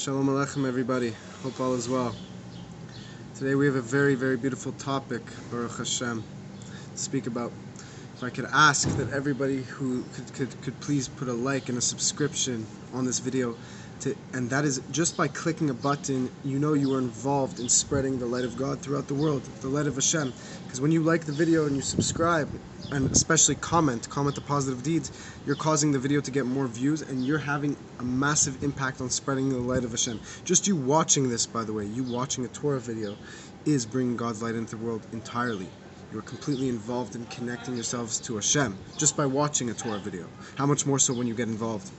Shalom Aleichem, everybody. Hope all is well. Today we have a very, very beautiful topic, Baruch Hashem, to speak about. If I could ask that everybody who could please put a like and a subscription on this video, and that is just by clicking a button, you know you are involved in spreading the light of God throughout the world, the light of Hashem. Because when you like the video and you subscribe, and especially comment the positive deeds, you're causing the video to get more views, and you're having a massive impact on spreading the light of Hashem. Just you watching this, by the way, you watching a Torah video, is bringing God's light into the world entirely. You're completely involved in connecting yourselves to Hashem just by watching a Torah video. How much more so when you get involved?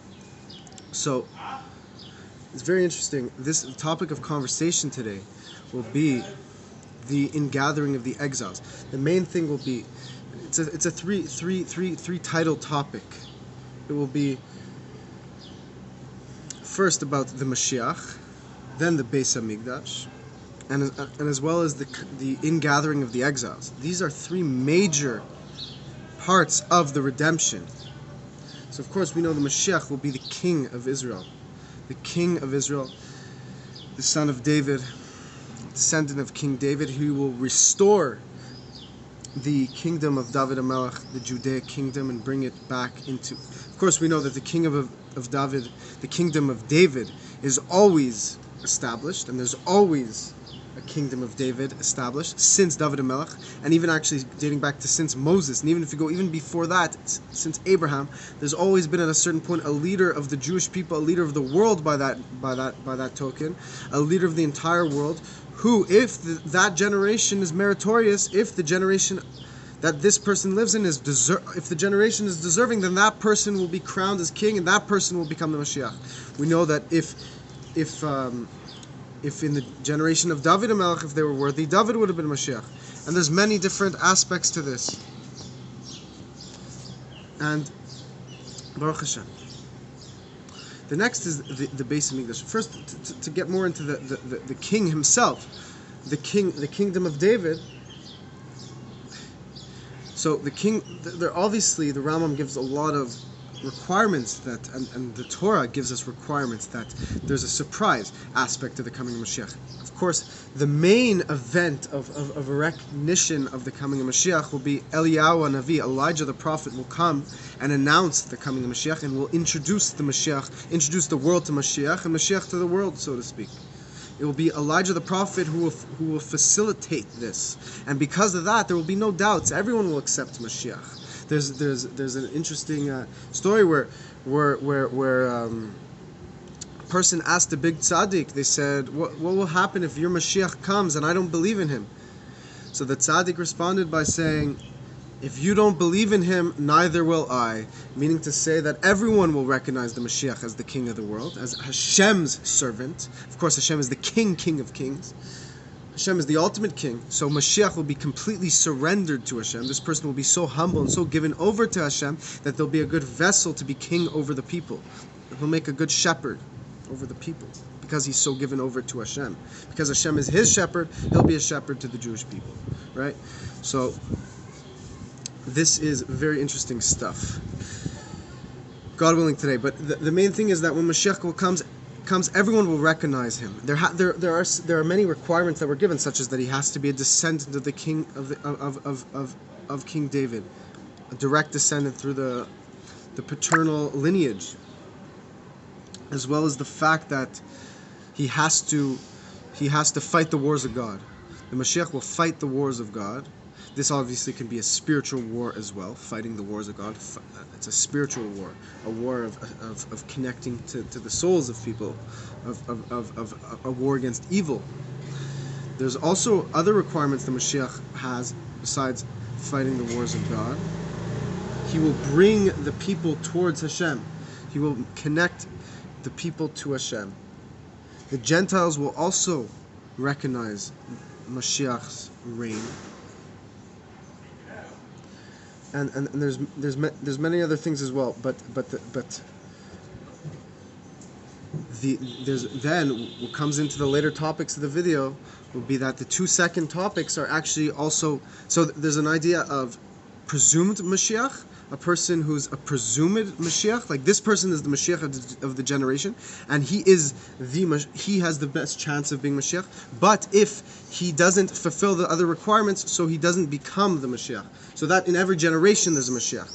So, it's very interesting. This topic of conversation today will be the ingathering of the exiles. The main thing will be, it's a three title topic. It will be first about the Mashiach, then the Beis and as well as the ingathering of the exiles. These are three major parts of the redemption. So of course we know the Mashiach will be the king of Israel. The king of Israel, the son of David, descendant of King David, who will restore the kingdom of David HaMelech, the Judaic kingdom, and bring it back into... Of course we know that the king of David, the kingdom of David, is always established, and there's always a kingdom of David established since David HaMelech, and even actually dating back to since Moses, and even if you go even before that, since Abraham, there's always been at a certain point a leader of the Jewish people, a leader of the world by that token, a leader of the entire world, who, if that generation is meritorious, if the generation that this person lives in is if the generation is deserving, then that person will be crowned as king, and that person will become the Mashiach. We know that if in the generation of David HaMelech, if they were worthy, David would have been Mashiach. And there's many different aspects to this. And Baruch Hashem. The next is the Beis Hamikdash. First, to get more into the king himself, the kingdom of David. So the king, obviously the Rambam gives a lot of requirements that, and the Torah gives us requirements that there's a surprise aspect to the coming of Mashiach. Of course, the main event of a recognition of the coming of Mashiach will be Eliyahu Navi, Elijah the prophet, will come and announce the coming of Mashiach, and will introduce the Mashiach, introduce the world to Mashiach, and Mashiach to the world, so to speak. It will be Elijah the prophet who will facilitate this, and because of that, there will be no doubts. Everyone will accept Mashiach. There's an interesting story where a person asked a big tzaddik. They said, what will happen if your Mashiach comes and I don't believe in him? So the tzaddik responded by saying, if you don't believe in him, neither will I. Meaning to say that everyone will recognize the Mashiach as the king of the world, as Hashem's servant. Of course, Hashem is the king of kings. Hashem is the ultimate king, so Mashiach will be completely surrendered to Hashem. This person will be so humble and so given over to Hashem that they'll be a good vessel to be king over the people. He'll make a good shepherd over the people because he's so given over to Hashem. Because Hashem is his shepherd, he'll be a shepherd to the Jewish people, right? So this is very interesting stuff. God willing today, but the main thing is that when Mashiach comes, everyone will recognize him. There are many requirements that were given, such as that he has to be a descendant of the king of King David, a direct descendant through the paternal lineage, as well as the fact that he has to fight the wars of God. The Mashiach will fight the wars of God. This obviously can be a spiritual war as well, fighting the wars of God. It's a spiritual war, a war of connecting to the souls of people, of a war against evil. There's also other requirements the Mashiach has besides fighting the wars of God. He will bring the people towards Hashem. He will connect the people to Hashem. The Gentiles will also recognize Mashiach's reign. And there's many other things as well, but what comes into the later topics of the video will be that the 2 second topics are actually also, so there's an idea of presumed Mashiach, a person who's a presumed Mashiach, like this person is the Mashiach of the generation, and he has the best chance of being Mashiach. But if he doesn't fulfill the other requirements, so he doesn't become the Mashiach. So that in every generation there's a Mashiach.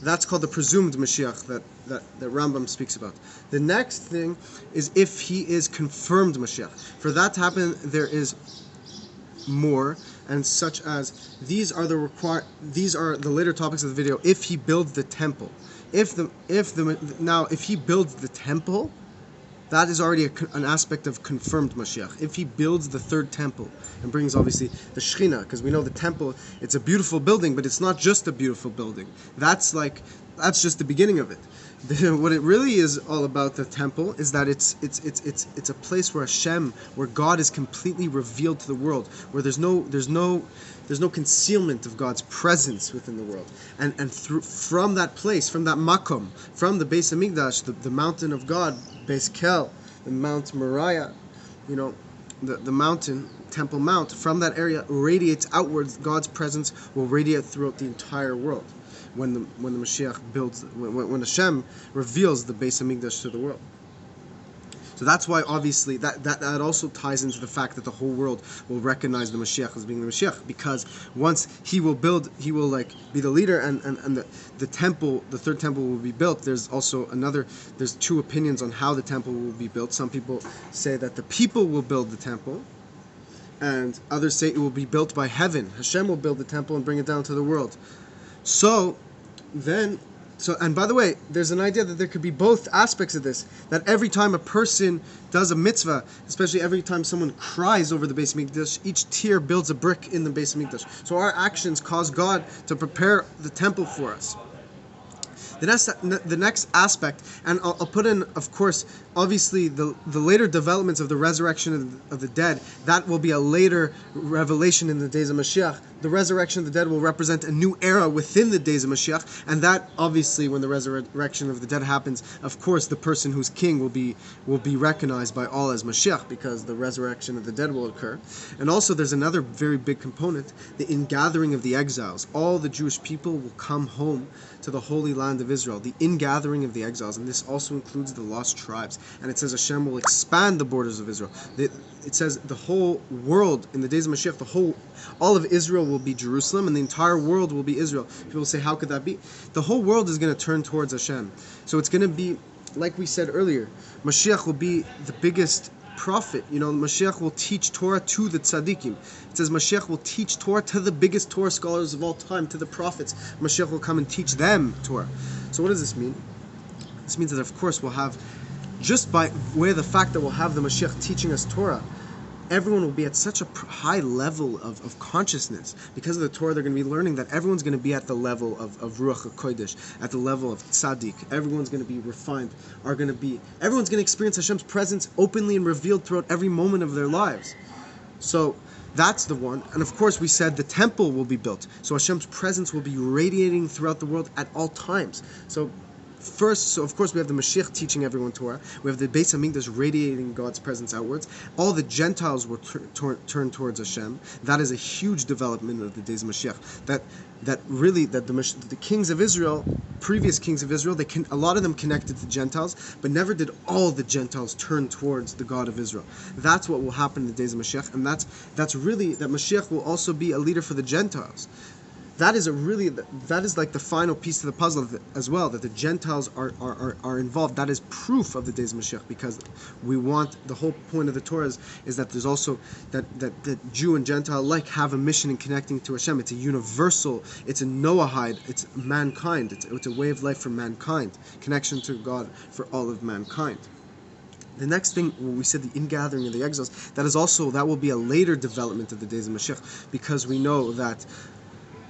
That's called the presumed Mashiach that Rambam speaks about. The next thing is if he is confirmed Mashiach. For that to happen, there is more, and such as these are the later topics of the video. If he builds the temple, if he builds the temple, that is already an aspect of confirmed Mashiach. If he builds the third temple and brings obviously the Shekhinah, because we know the temple, it's a beautiful building, but it's not just a beautiful building. That's just the beginning of it. What it really is all about, the temple, is that it's a place where Hashem, where God is completely revealed to the world, where there's no concealment of God's presence within the world, and from that place, from that makom, from the Beis Hamikdash, the mountain of God, Beis Kel, the Mount Moriah, the mountain, Temple Mount, from that area radiates outwards. God's presence will radiate throughout the entire world when the Mashiach builds, when Hashem reveals the Beis Hamikdash to the world. So that's why obviously that also ties into the fact that the whole world will recognize the Mashiach as being the Mashiach, because once he will be the leader, and the temple, the third temple will be built. There's two opinions on how the temple will be built. Some people say that the people will build the temple, and others say it will be built by heaven. Hashem will build the temple and bring it down to the world. And by the way, there's an idea that there could be both aspects of this, that every time a person does a mitzvah, especially every time someone cries over the Beis Hamikdash, each tear builds a brick in the Beis Hamikdash. So our actions cause God to prepare the temple for us. The next aspect, and I'll put in, of course, obviously the later developments of the resurrection of the dead. That will be a later revelation in the days of Mashiach. The resurrection of the dead will represent a new era within the days of Mashiach, and that obviously, when the resurrection of the dead happens, of course, the person who's king will be recognized by all as Mashiach, because the resurrection of the dead will occur. And also, there's another very big component: the ingathering of the exiles. All the Jewish people will come home to the Holy Land of Israel, the ingathering of the exiles, and this also includes the lost tribes. And it says Hashem will expand the borders of Israel. It says the whole world, in the days of Mashiach, all of Israel will be Jerusalem, and the entire world will be Israel. People say, how could that be? The whole world is going to turn towards Hashem. So it's going to be, like we said earlier, Mashiach will be the biggest prophet. Mashiach will teach Torah to the tzaddikim. It says Mashiach will teach Torah to the biggest Torah scholars of all time, to the prophets. Mashiach will come and teach them Torah. So what does this mean? This means that, of course, we'll have, just by way of the fact that we'll have the Mashiach teaching us Torah, everyone will be at such a high level of consciousness. Because of the Torah they're going to be learning, that everyone's going to be at the level of Ruach HaKodesh, at the level of Tzaddik. Everyone's going to be refined, everyone's going to experience Hashem's presence openly and revealed throughout every moment of their lives. So that's the one. And of course, we said the temple will be built, so Hashem's presence will be radiating throughout the world at all times. So of course we have the Mashiach teaching everyone Torah. We have the Beis Hamikdash radiating God's presence outwards. All the Gentiles will turn towards Hashem. That is a huge development of the days of Mashiach. The kings of Israel, previous kings of Israel, a lot of them connected to Gentiles, but never did all the Gentiles turn towards the God of Israel. That's what will happen in the days of Mashiach, and that's really that Mashiach will also be a leader for the Gentiles. That is like the final piece to the puzzle as well, that the Gentiles are involved. That is proof of the days of Mashiach, because the whole point of the Torah is that there's also that Jew and Gentile alike have a mission in connecting to Hashem. It's a universal, it's a Noahide, it's mankind, it's a way of life for mankind, connection to God for all of mankind. The next thing, when we said the ingathering of the exiles, that will be a later development of the days of Mashiach, because we know that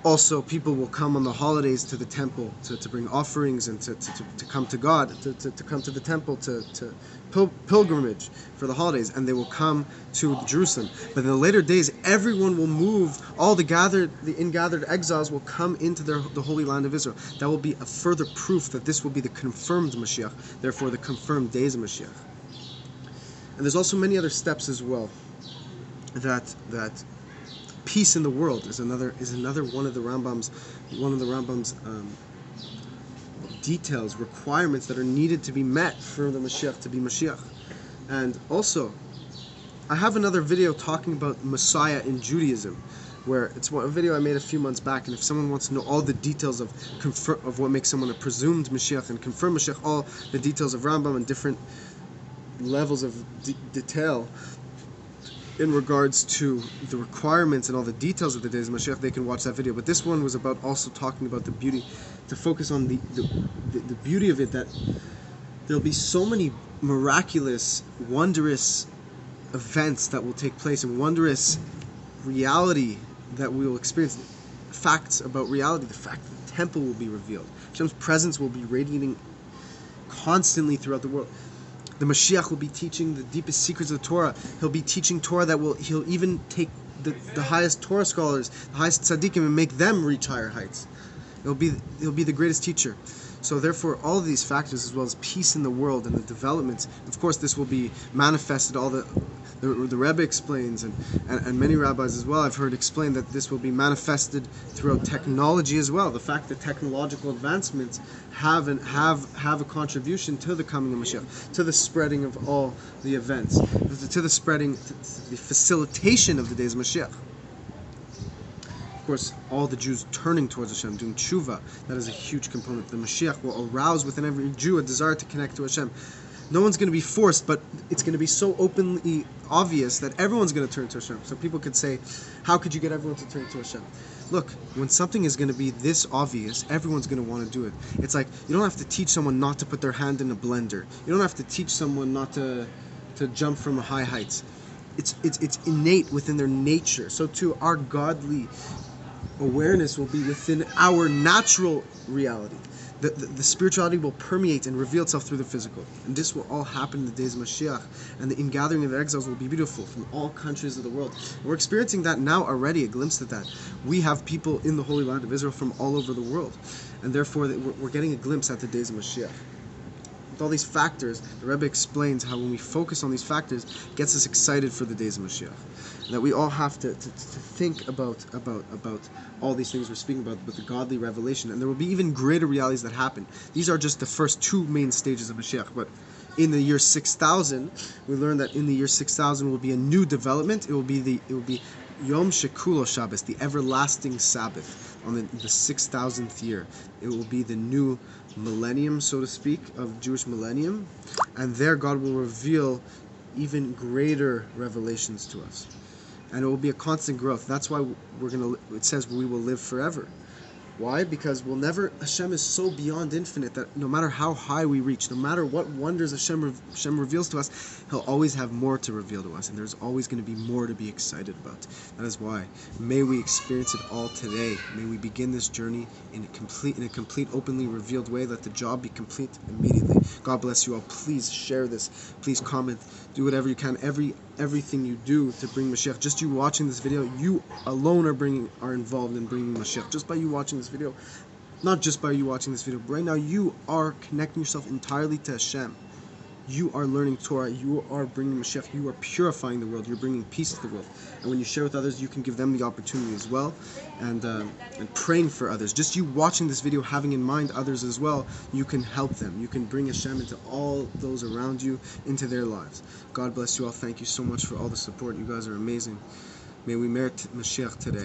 also people will come on the holidays to the temple to bring offerings and to come to God, to come to the temple to pilgrimage for the holidays, and they will come to Jerusalem. But in the later days, everyone will move, all the ingathered exiles will come into the Holy Land of Israel. That will be a further proof that this will be the confirmed Mashiach, therefore the confirmed days of Mashiach. And there's also many other steps as well, that peace in the world is another one of the Rambam's details, requirements that are needed to be met for the Mashiach to be Mashiach. And also, I have another video talking about Messiah in Judaism, where it's a video I made a few months back, and if someone wants to know all the details of what makes someone a presumed Mashiach and confirmed Mashiach, all the details of Rambam and different levels of detail in regards to the requirements and all the details of the days of Mashiach, they can watch that video. But this one was about also talking about the beauty, to focus on the beauty of it, that there'll be so many miraculous, wondrous events that will take place, and wondrous reality that we will experience, facts about reality, the fact that the temple will be revealed, Hashem's presence will be radiating constantly throughout the world. The Mashiach will be teaching the deepest secrets of the Torah. He'll be teaching Torah he'll even take the highest Torah scholars, the highest tzaddikim, and make them reach higher heights. He'll be the greatest teacher. So therefore, all of these factors, as well as peace in the world and the developments, of course, this will be manifested. All the Rebbe explains, and many rabbis as well, I've heard explain that this will be manifested throughout technology as well. The fact that technological advancements have a contribution to the coming of Mashiach, to the spreading of all the events, to the facilitation of the days of Mashiach. Of course, all the Jews turning towards Hashem, doing tshuva, that is a huge component. The Mashiach will arouse within every Jew a desire to connect to Hashem. No one's going to be forced, but it's going to be so openly obvious that everyone's going to turn to Hashem. So people could say, how could you get everyone to turn to Hashem? Look, when something is going to be this obvious, everyone's going to want to do it. It's like, you don't have to teach someone not to put their hand in a blender. You don't have to teach someone not to jump from high heights. It's innate within their nature. So too, our godly awareness will be within our natural reality. The spirituality will permeate and reveal itself through the physical. And this will all happen in the days of Mashiach. And the ingathering of the exiles will be beautiful from all countries of the world. We're experiencing that now already, a glimpse of that. We have people in the Holy Land of Israel from all over the world. And therefore, we're getting a glimpse at the days of Mashiach. With all these factors, the Rebbe explains how when we focus on these factors, it gets us excited for the days of Mashiach. That we all have to think about all these things we're speaking about with the godly revelation, and there will be even greater realities that happen. These are just the first two main stages of Mashiach, but in the year 6000, we learned that in the year 6000 will be a new development. It will be Yom Shekulo Shabbos, the everlasting Sabbath, on the 6000th year. It will be the new millennium, so to speak, of Jewish millennium, and there God will reveal even greater revelations to us, and it will be a constant growth. That's why it says we will live forever. Why? Because Hashem is so beyond infinite that no matter how high we reach, no matter what wonders Hashem reveals to us, He'll always have more to reveal to us, and there's always going to be more to be excited about. That is why, may we experience it all today. May we begin this journey in a complete, openly revealed way. Let the job be complete immediately. God bless you all. Please share this. Please comment. Do whatever you can. Everything you do to bring Mashiach. Just you watching this video, you alone are involved in bringing Mashiach. Just by you watching this video, not just by you watching this video, but right now you are connecting yourself entirely to Hashem. You are learning Torah. You are bringing Mashiach. You are purifying the world. You're bringing peace to the world. And when you share with others, you can give them the opportunity as well. And praying for others. Just you watching this video, having in mind others as well, you can help them. You can bring Hashem into all those around you, into their lives. God bless you all. Thank you so much for all the support. You guys are amazing. May we merit Mashiach today.